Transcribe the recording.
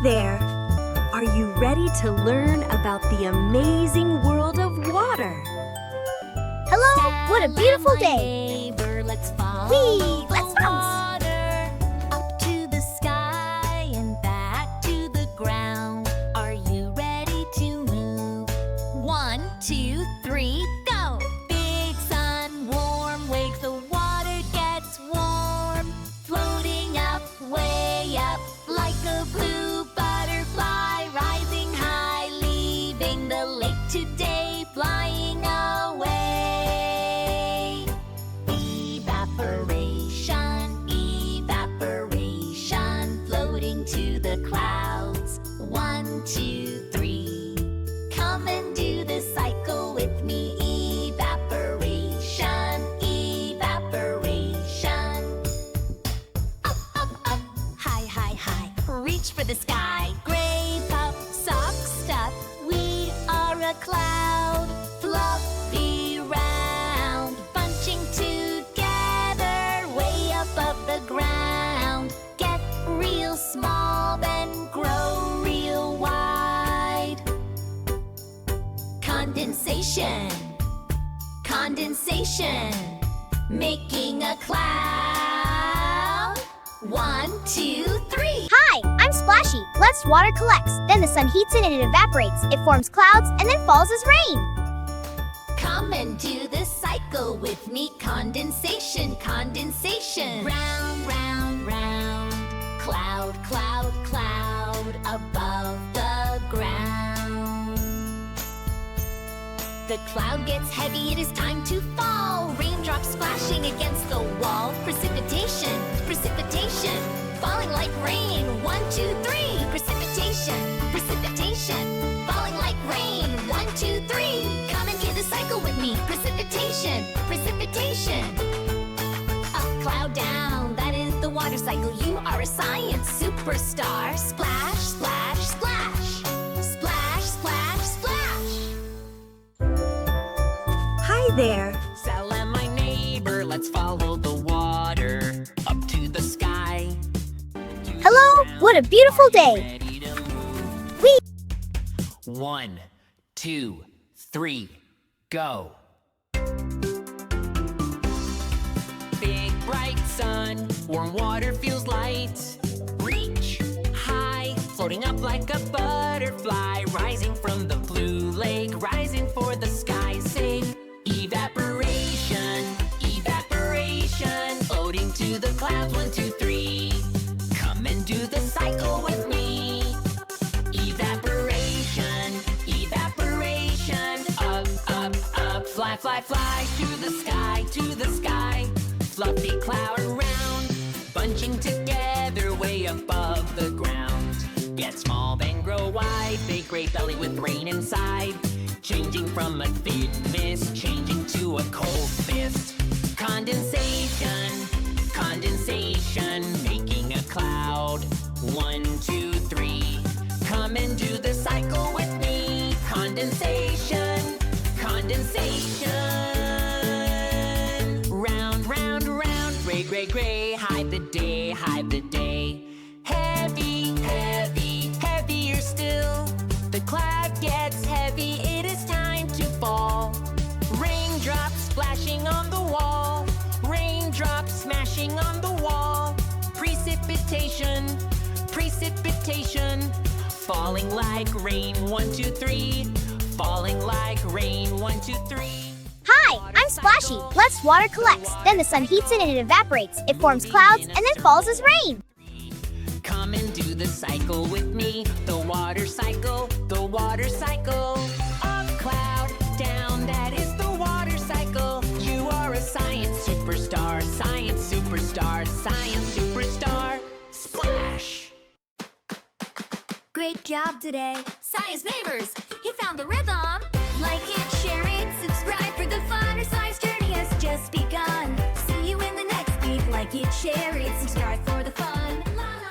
there! Are you ready to learn about the amazing world of water? Hello, what a beautiful day! Neighbor, let's follow Whee! the Let's bounce! water up to the sky and back to the ground. Are you ready to move? 1, 2, 3, go! Big sun, warm wake, the water gets warm. Floating up, way up, like a blue butterfly, rising high, leaving the lake today, flying away. Evaporation, evaporation, floating to the clouds. 1, 2, 3. Come and do the cycle with me. Evaporation, evaporation. Up, up, up, high, high, high. Reach for the sky. Gray puff, sock stuff. We are a cloud, fluffy round, bunching together way above the ground. Get real small, then grow real wide. Condensation, condensation, making a cloud. 1, 2, 3. Hi, I'm Splashy. Let's water collects. Then the sun heats it and it evaporates. It forms clouds and then falls as rain. Come and do the cycle with me. Condensation, condensation. Round, round, round. Cloud, cloud, cloud above the ground. The cloud gets heavy, it is time to fall. Raindrops splashing against the wall. Precipitation, precipitation. Falling like rain. 1, 2, 3. Precipitation, precipitation. Falling like rain. 1, 2, 3. Come and do the cycle with me. Precipitation, precipitation. Up, cloud down. That is the water cycle. You are a science superstar. Splash, splash, splash. Splash, splash, splash. Hi there! Sal and my neighbor, let's follow the water up to the sky. Hello, what a beautiful day! Ready to move. Whee! 1, 2, 3, go. Big bright sun, warm water feels light. Reach high, floating up like a butterfly, rising from the blue lake, rising for the sky. Sing evaporation, evaporation, floating to the clouds. 1, 2, 3. Come and do the cycle with me. Evaporation, evaporation, up, up, up, fly, fly, fly to the sky, to the sky. Fluffy cloud around, bunching together way above the ground. Get small, then grow wide, big gray belly with rain inside. Changing from a thin mist, changing to a cold fist. Condensation, condensation, making a cloud. 1, 2, 3. Come and do the cycle with me. Condensation, condensation. Round, round, round, gray, gray, gray. Hide the day, hide the day. Heavy, heavy, heavier still. The cloud gets heavy, it is time to fall. Raindrops splashing on the wall. Raindrops smashing on the wall. Precipitation, precipitation. Falling like rain. 1, 2, 3. Falling like rain. 1, 2, 3. Hi, I'm Splashy. Let's water collects. Then the sun heats it and it evaporates. It forms clouds and then falls as rain. Come and do the cycle with me. The water cycle, the water cycle. Up, cloud, down, that is the water cycle. You are a science superstar, science superstar, science superstar. Splash! Great job today. Science neighbors, he found the rhythm. Like it, share it, subscribe for the fun. Our science journey has just begun. See you in the next week. Like it, share it, subscribe for the fun. La, la.